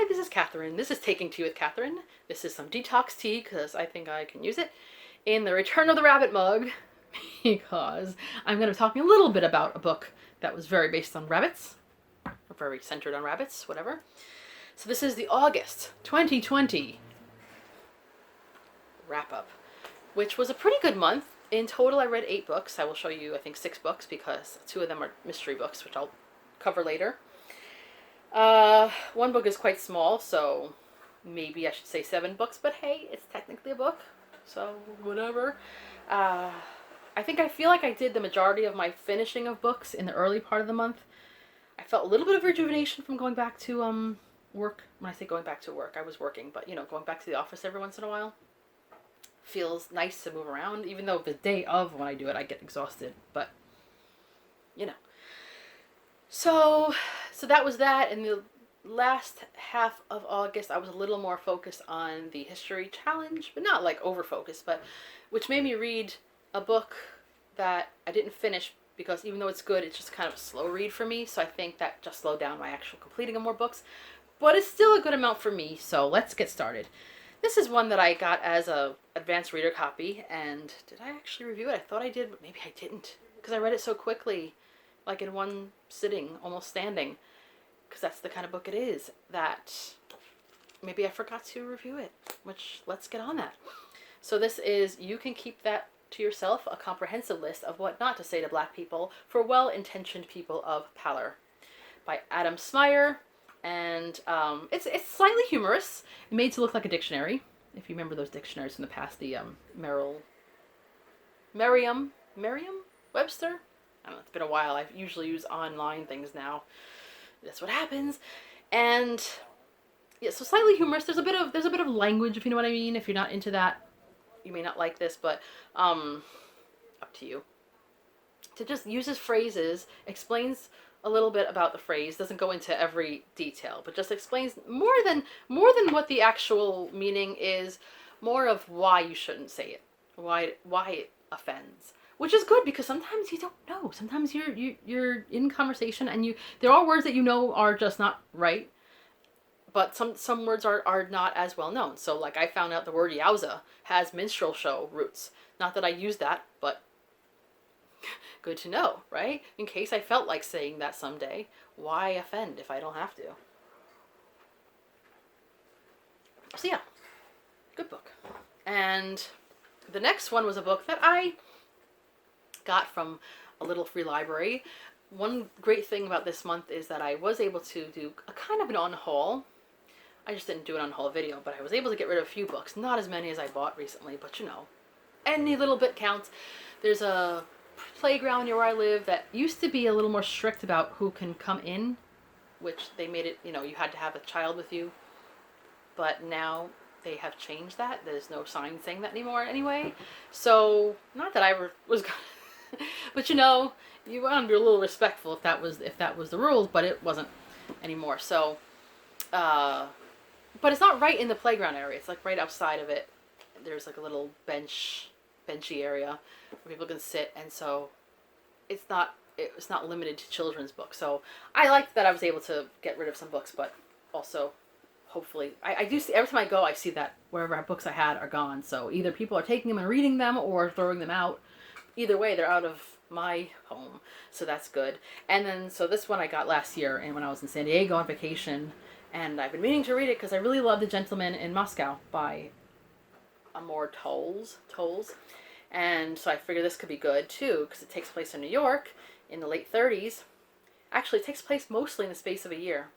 this is Catherine. This is Taking Tea with Catherine. This is some detox tea because I think I can use it in the Return of the Rabbit mug because I'm going to be talking a little bit about a book that was very based on rabbits, or very centered on rabbits, whatever. So this is the August 2020 wrap-up, which was a pretty good month. In total, I read 8 books. I will show you, I think, 6 books because 2 of them are mystery books, which I'll cover later. One book is quite small, so maybe I should say 7 books, but hey, it's technically a book, so whatever. I feel like I did the majority of my finishing of books in the early part of the month. I felt a little bit of rejuvenation from going back to work. When I say going back to work, I was working, but going back to the office every once in a while feels nice to move around, even though the day of when I do it I get exhausted, but So that was that. In the last half of August, I was a little more focused on the history challenge, but not like over focused, but which made me read a book that I didn't finish because even though it's good, it's just kind of a slow read for me. So I think that just slowed down my actual completing of more books, but it's still a good amount for me. So let's get started. This is one that I got as a advanced reader copy, and did I actually review it? I thought I did, but maybe I didn't because I read it so quickly. Like in one sitting, almost standing, because that's the kind of book it is, that maybe I forgot to review it, which let's get on that. So this is You Can Keep That to Yourself, a comprehensive list of what not to say to Black people for well-intentioned people of pallor, by Adam Smyer, and it's slightly humorous, made to look like a dictionary, if you remember those dictionaries from the past, the Merriam-Webster? I don't know, it's been a while. I usually use online things now. That's what happens. And yeah, so slightly humorous. There's a bit of language, if you know what I mean. If you're not into that, you may not like this, but up to you. To just uses phrases, explains a little bit about the phrase, doesn't go into every detail, but just explains more than what the actual meaning is, more of why you shouldn't say it, why it offends. Which is good because sometimes you don't know. Sometimes you're in conversation and there are words that are just not right, but some words are not as well known. So like I found out the word yowza has minstrel show roots. Not that I use that, but good to know, right? In case I felt like saying that someday. Why offend if I don't have to? So yeah, good book. And the next one was a book that I got from a little free library. One great thing about this month is that I was able to do a kind of an on-haul. I just didn't do an on-haul video, but I was able to get rid of a few books. Not as many as I bought recently, but any little bit counts. There's a playground near where I live that used to be a little more strict about who can come in, which they made it, you had to have a child with you. But now they have changed that. There's no sign saying that anymore anyway. So, not that I was going but you want to be a little respectful if that was the rules, but it wasn't anymore. So, but it's not right in the playground area. It's like right outside of it. There's like a little benchy area where people can sit, and so it's not limited to children's books. So I liked that I was able to get rid of some books, but also hopefully I do see every time I go, I see that wherever books I had are gone. So either people are taking them and reading them or throwing them out. Either way, they're out of my home, so that's good. And then, so this one I got last year, and when I was in San Diego on vacation, and I've been meaning to read it because I really love The Gentleman in Moscow by Amor Towles. And so I figured this could be good too, because it takes place in New York in the late 30s. Actually, it takes place mostly in the space of a year,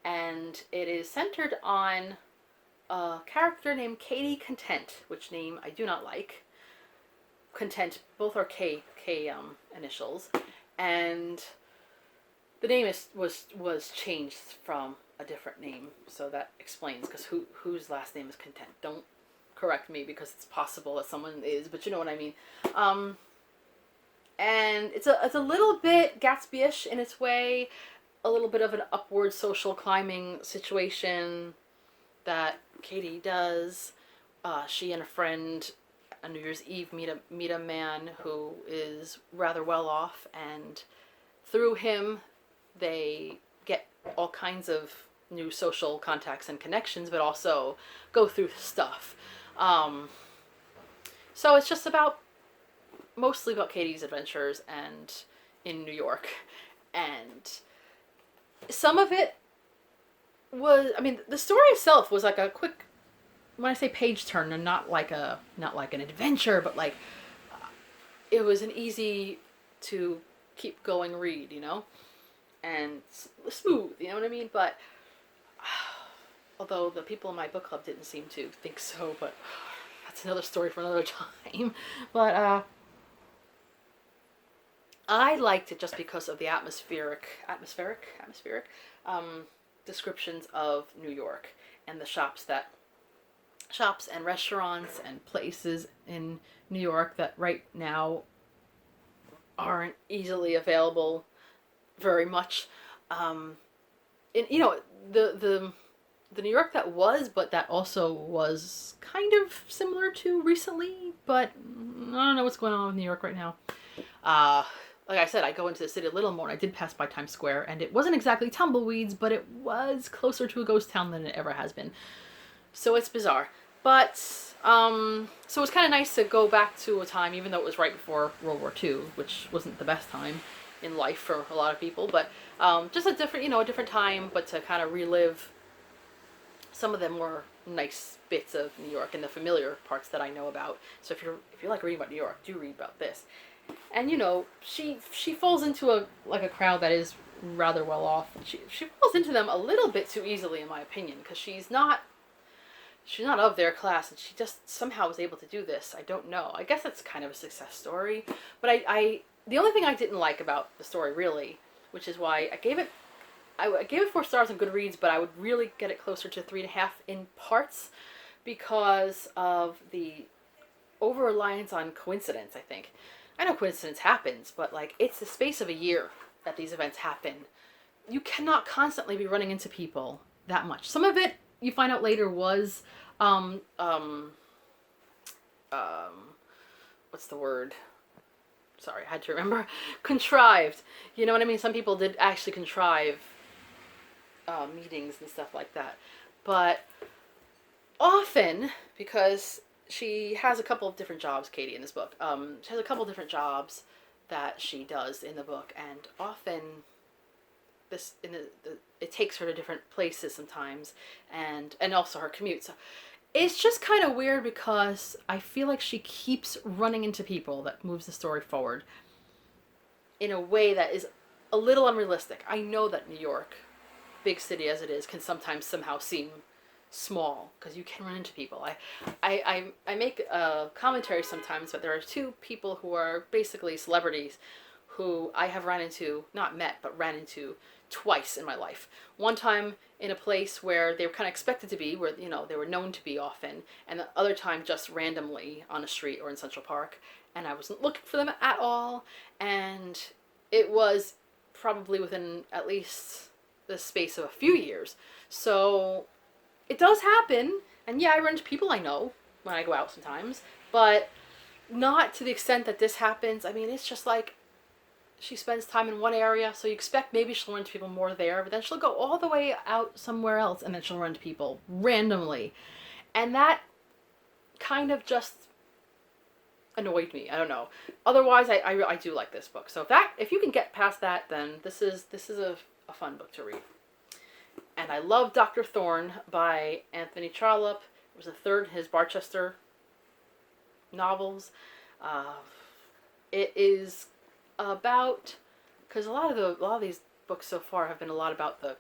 and it is centered on a character named Katie Content, which name I do not like. Content, both are K initials, and the name was changed from a different name, so that explains because whose last name is Content. Don't correct me because it's possible that someone is, but you know what I mean. And it's a little bit Gatsby-ish in its way, a little bit of an upward social climbing situation that Katie does. She and a friend on New Year's Eve meet a man who is rather well off, and through him they get all kinds of new social contacts and connections, but also go through stuff. So it's just mostly about Katie's adventures and in New York. And some of it was, I mean, the story itself was like a quick, when I say page turner, not like an adventure, but like it was an easy to keep going read, and smooth, you know what I mean? But although the people in my book club didn't seem to think so, but that's another story for another time. But I liked it just because of the atmospheric descriptions of New York and the shops and restaurants and places in New York that right now aren't easily available very much. And the New York that was, but that also was kind of similar to recently, but I don't know what's going on with New York right now. Like I said, I go into the city a little more, and I did pass by Times Square, and it wasn't exactly tumbleweeds, but it was closer to a ghost town than it ever has been. So it's bizarre. But, so it's kind of nice to go back to a time, even though it was right before World War II, which wasn't the best time in life for a lot of people, but just a different time, but to kind of relive some of the more nice bits of New York and the familiar parts that I know about. So if you like reading about New York, do read about this. And she falls into a crowd that is rather well off. She falls into them a little bit too easily, in my opinion, because she's not of their class, and she just somehow was able to do this. I don't know. I guess it's kind of a success story, but I the only thing I didn't like about the story, really, which is why I gave it 4 stars on Goodreads, but I would really get it closer to 3.5 in parts, because of the over-reliance on coincidence, I think. I know coincidence happens, but like it's the space of a year that these events happen. You cannot constantly be running into people that much. Some of it you find out later was what's the word? Sorry, I had to remember. Contrived. You know what I mean? Some people did actually contrive meetings and stuff like that. But often, because she has a couple of different jobs, Katie, in this book. She has a couple of different jobs that she does in the book, and often it takes her to different places sometimes, and also her commute. So it's just kind of weird, because I feel like she keeps running into people that moves the story forward in a way that is a little unrealistic. I know that New York, big city as it is, can sometimes somehow seem small, because you can run into people. I make a commentary sometimes, but there are 2 people who are basically celebrities who I have not met, but ran into twice in my life. One time in a place where they were kind of expected to be, where they were known to be often, and the other time just randomly on a street or in Central Park, and I wasn't looking for them at all, and it was probably within at least the space of a few years. So it does happen, and yeah, I run into people I know when I go out sometimes, but not to the extent that this happens. I mean, it's just like she spends time in one area, so you expect maybe she'll run into people more there, but then she'll go all the way out somewhere else, and then she'll run into people randomly. And that kind of just annoyed me. I don't know. Otherwise, I do like this book. So if you can get past that, then this is a fun book to read. And I love Dr. Thorne by Anthony Trollope. It was the third in his Barchester novels. It is about, because a lot of these books so far have been a lot about the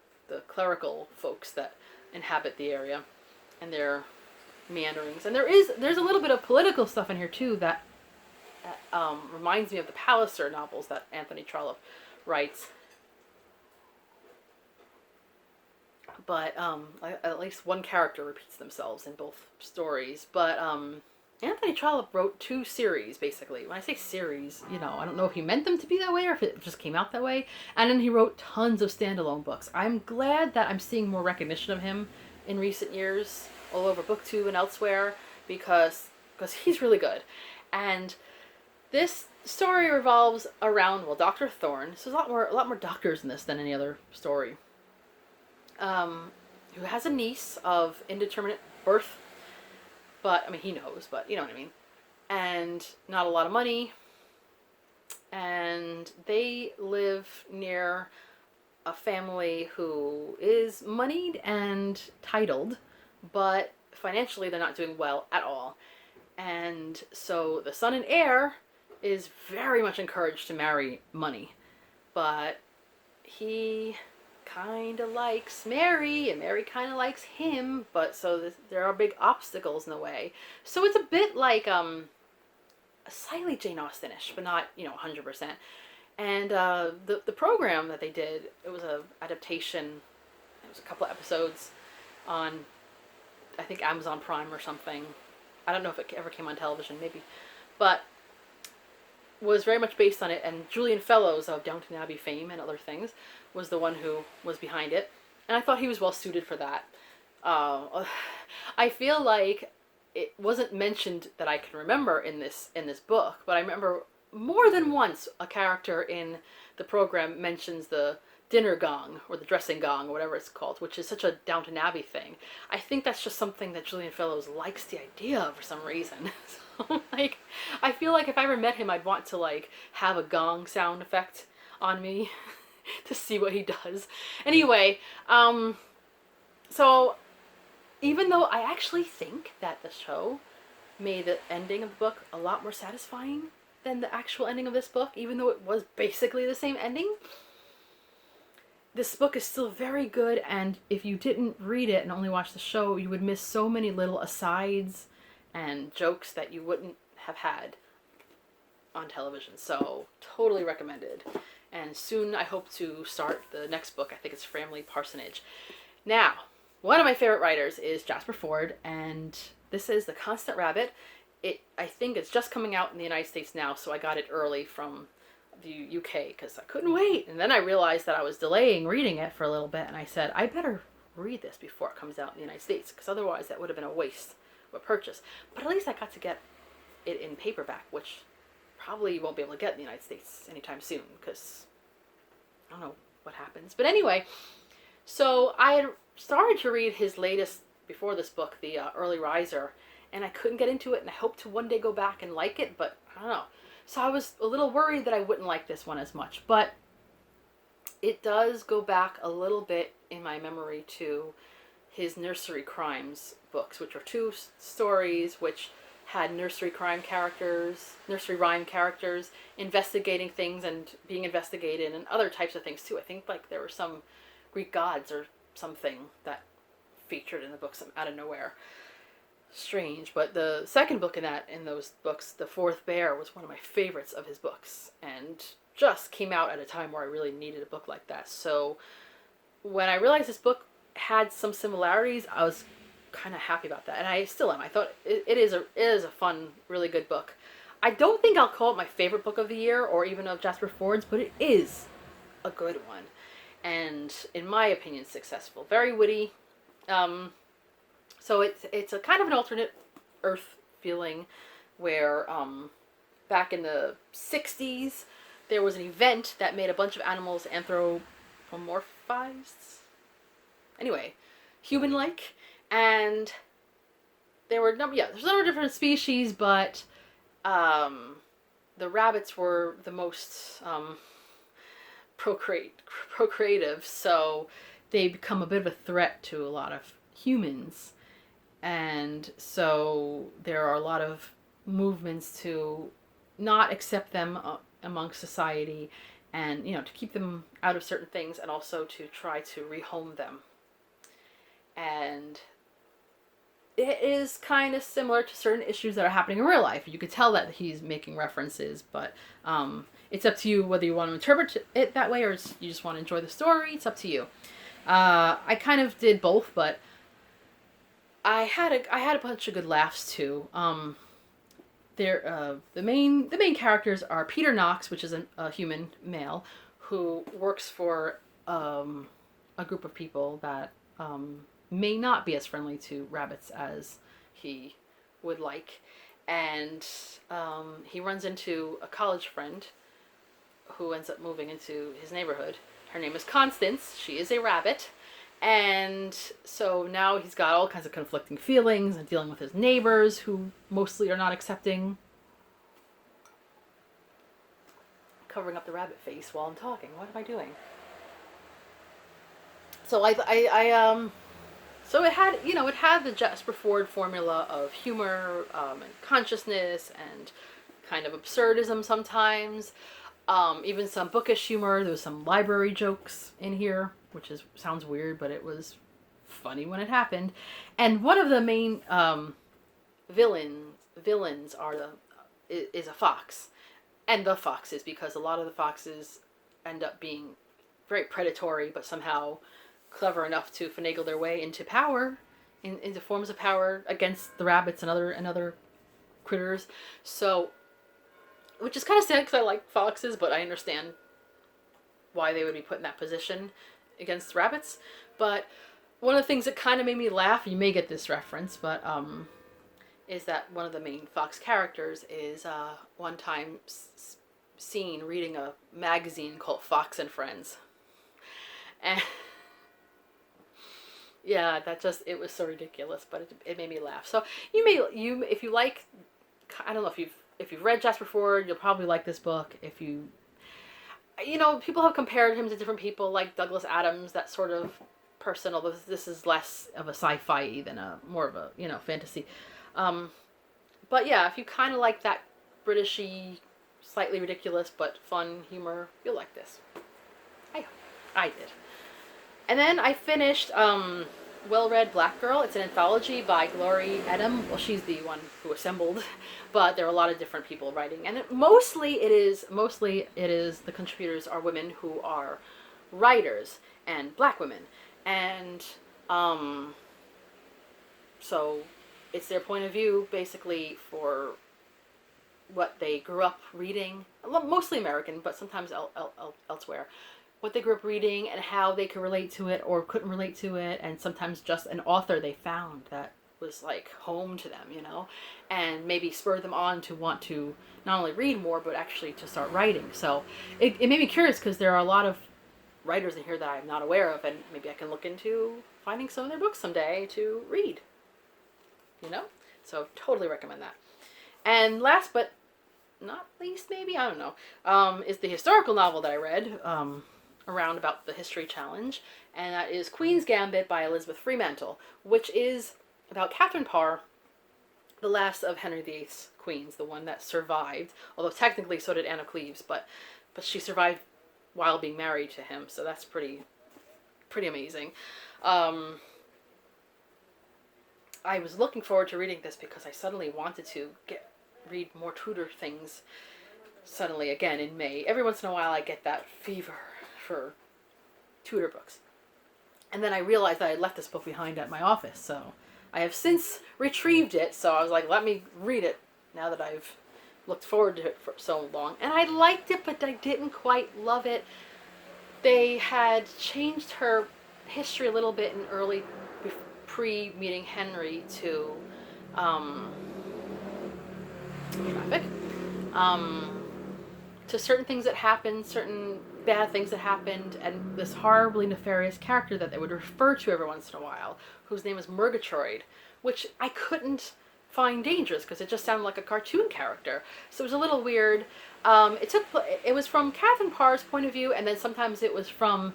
clerical folks that inhabit the area and their meanderings. And there's a little bit of political stuff in here too that reminds me of the Palliser novels that Anthony Trollope writes. But at least one character repeats themselves in both stories. But Anthony Trollope wrote 2 series, basically. When I say series, I don't know if he meant them to be that way or if it just came out that way. And then he wrote tons of standalone books. I'm glad that I'm seeing more recognition of him in recent years, all over BookTube and elsewhere, because he's really good. And this story revolves around, Dr. Thorne. So there's a lot more doctors in this than any other story. who has a niece of indeterminate birth, but, I mean, he knows, but you know what I mean, and not a lot of money, and they live near a family who is moneyed and titled, but financially they're not doing well at all. And so the Sun and Heir is very much encouraged to marry money, but he kind of likes Mary, and Mary kind of likes him, but so there are big obstacles in the way. So it's a bit like slightly Jane Austenish, but not 100%. And the program that they did, it was a adaptation. It was a couple of episodes on, I think, Amazon Prime or something. I don't know if it ever came on television, maybe, but was very much based on it. And Julian Fellows of Downton Abbey fame and other things was the one who was behind it, and I thought he was well suited for that. I feel like it wasn't mentioned that I can remember in this book, but I remember more than once a character in the program mentions the dinner gong or the dressing gong or whatever it's called, which is such a Downton Abbey thing. I think that's just something that Julian Fellows likes the idea of for some reason. So, like, I feel like if I ever met him, I'd want to, like, have a gong sound effect on me to see what he does. Anyway, so even though I actually think that the show made the ending of the book a lot more satisfying than the actual ending of this book, even though it was basically the same ending, this book is still very good, and if you didn't read it and only watch the show, you would miss so many little asides and jokes that you wouldn't have had on television. So, totally recommended. And soon I hope to start the next book. I think it's Framley Parsonage. Now, one of my favorite writers is Jasper Fforde, and this is The Constant Rabbit. I think it's just coming out in the United States now, so I got it early from the UK because I couldn't wait. And then I realized that I was delaying reading it for a little bit, and I said, I better read this before it comes out in the United States, because otherwise that would have been a waste of a purchase. But at least I got to get it in paperback, which probably you won't be able to get in the United States anytime soon, because I don't know what happens. But anyway, so I had started to read his latest, before this book, the Early Riser, and I couldn't get into it, and I hope to one day go back and like it, but I don't know. So I was a little worried that I wouldn't like this one as much, but it does go back a little bit in my memory to his Nursery Crimes books, which are two stories which had nursery rhyme characters investigating things and being investigated, and other types of things too. I think like there were some Greek gods or something that featured in the books out of nowhere. Strange, but the second book in those books, The Fourth Bear, was one of my favorites of his books, and just came out at a time where I really needed a book like that. So when I realized this book had some similarities, I was kind of happy about that, and I still am. I thought it is a fun, really good book. I don't think I'll call it my favorite book of the year or even of Jasper Fforde's, but it is a good one, and in my opinion, successful. Very witty. So it's a kind of an alternate Earth feeling where back in the 60s there was an event that made a bunch of animals anthropomorphized. Anyway, human-like, and there's a number of different species, but the rabbits were the most procreative, so they become a bit of a threat to a lot of humans. And so there are a lot of movements to not accept them amongst society, and to keep them out of certain things, and also to try to rehome them. And it is kind of similar to certain issues that are happening in real life. You could tell that he's making references, but it's up to you whether you want to interpret it that way or you just want to enjoy the story. It's up to you. I kind of did both, but I had a bunch of good laughs too. The main characters are Peter Knox, which is a human male who works for a group of people that may not be as friendly to rabbits as he would like, and he runs into a college friend who ends up moving into his neighborhood. Her name is Constance. She is a rabbit, And so now he's got all kinds of conflicting feelings and dealing with his neighbors who mostly are not accepting. Covering up the rabbit face while I'm talking. What am I doing? So so it had, it had the Jasper Fforde formula of humor and consciousness and kind of absurdism sometimes. Even some bookish humor. There was some library jokes in here, which sounds weird, but it was funny when it happened. And one of the main villains is a fox, and the foxes, because a lot of the foxes end up being very predatory, but somehow clever enough to finagle their way into power, into forms of power against the rabbits and other critters. So, which is kind of sad because I like foxes, but I understand why they would be put in that position against rabbits. But one of the things that kind of made me laugh, you may get this reference, but is that one of the main fox characters is one time seen reading a magazine called Fox and Friends. And yeah, it was so ridiculous, but it made me laugh. So if you like, I don't know, if you've read Jasper Fforde, you'll probably like this book. If people have compared him to different people like Douglas Adams, that sort of person, although this is less of a sci-fi than more of a, fantasy. But yeah, if you kind of like that Britishy, slightly ridiculous but fun humor, you'll like this. I did. And then I finished Well-Read Black Girl. It's an anthology by Glory Edam. Well, she's the one who assembled, but there are a lot of different people writing. And mostly it is the contributors are women who are writers and black women. And so it's their point of view, basically, for what they grew up reading. Mostly American, but sometimes elsewhere. What they grew up reading and how they could relate to it or couldn't relate to it, and sometimes just an author they found that was like home to them, and maybe spurred them on to want to not only read more but actually to start writing. So it made me curious because there are a lot of writers in here that I'm not aware of, and maybe I can look into finding some of their books someday to read. So totally recommend that. And last but not least, maybe, I don't know, is the historical novel that I read around about the History Challenge, and that is Queen's Gambit by Elizabeth Fremantle, which is about Catherine Parr, the last of Henry VIII's queens, the one that survived, although technically so did Anne of Cleves, but she survived while being married to him, so that's pretty amazing. I was looking forward to reading this because I suddenly wanted to read more Tudor things suddenly again in May. Every once in a while I get that fever for Tudor books. And then I realized that I had left this book behind at my office, so I have since retrieved it, so I was like, let me read it now that I've looked forward to it for so long. And I liked it, but I didn't quite love it. They had changed her history a little bit in early pre-meeting Henry to traffic, to certain things that happened, certain bad things that happened, and this horribly nefarious character that they would refer to every once in a while, whose name is Murgatroyd, which I couldn't find dangerous because it just sounded like a cartoon character. So it was a little weird. It was from Catherine Parr's point of view, and then sometimes it was from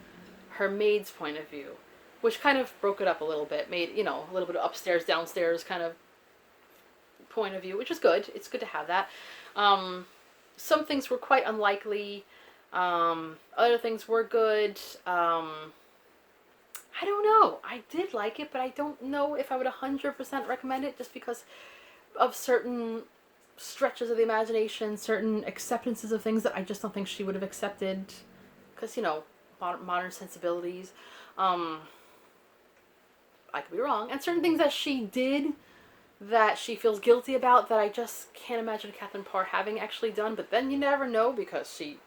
her maid's point of view, which kind of broke it up a little bit, made, a little bit of upstairs, downstairs kind of point of view, which is good. It's good to have that. Some things were quite unlikely. Other things were good. I don't know. I did like it, but I don't know if I would 100% recommend it just because of certain stretches of the imagination, certain acceptances of things that I just don't think she would have accepted because, modern sensibilities. I could be wrong. And certain things that she did that she feels guilty about that I just can't imagine Catherine Parr having actually done. But then you never know because she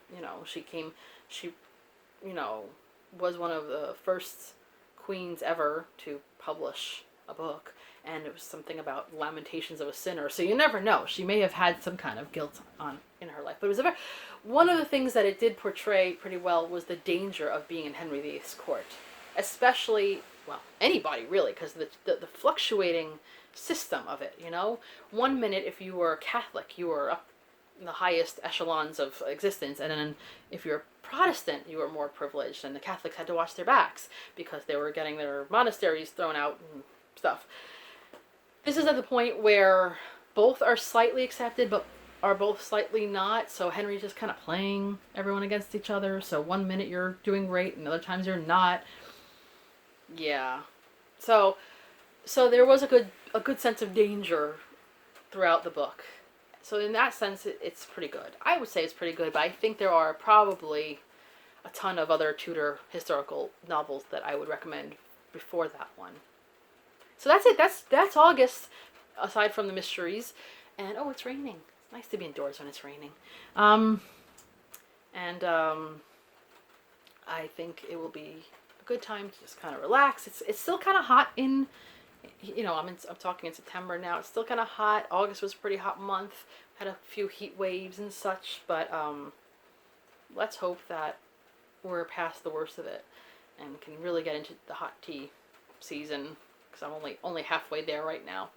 was one of the first queens ever to publish a book. And it was something about Lamentations of a Sinner. So you never know. She may have had some kind of guilt in her life. But it was one of the things that it did portray pretty well was the danger of being in Henry VIII's court. especially, well, anybody really, because the fluctuating system of it, you know? One minute, if you were Catholic, you were up in the highest echelons of existence, and then if you're Protestant, you were more privileged, and the Catholics had to watch their backs because they were getting their monasteries thrown out and stuff. This is at the point where both are slightly accepted, but are both slightly not. So Henry's just kind of playing everyone against each other. So one minute you're doing great, and other times you're not. Yeah. So there was a good sense of danger throughout the book. So in that sense, it's pretty good. I would say it's pretty good, but I think there are probably a ton of other Tudor historical novels that I would recommend before that one. So that's it. That's August, aside from the mysteries. And oh, it's raining. It's nice to be indoors when it's raining. I think it will be a good time to just kind of relax. It's still kind of hot in, you know, I'm talking in September now. It's still kind of hot. August was a pretty hot month. Had a few heat waves and such, but let's hope that we're past the worst of it and can really get into the hot tea season, because I'm only halfway there right now.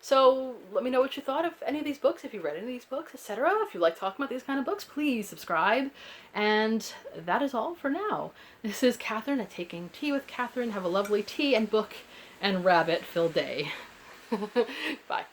So let me know what you thought of any of these books, if you read any of these books, etc. If you like talking about these kind of books, please subscribe. And that is all for now. This is Catherine at Taking Tea with Catherine. Have a lovely tea and book and rabbit-filled day. Bye.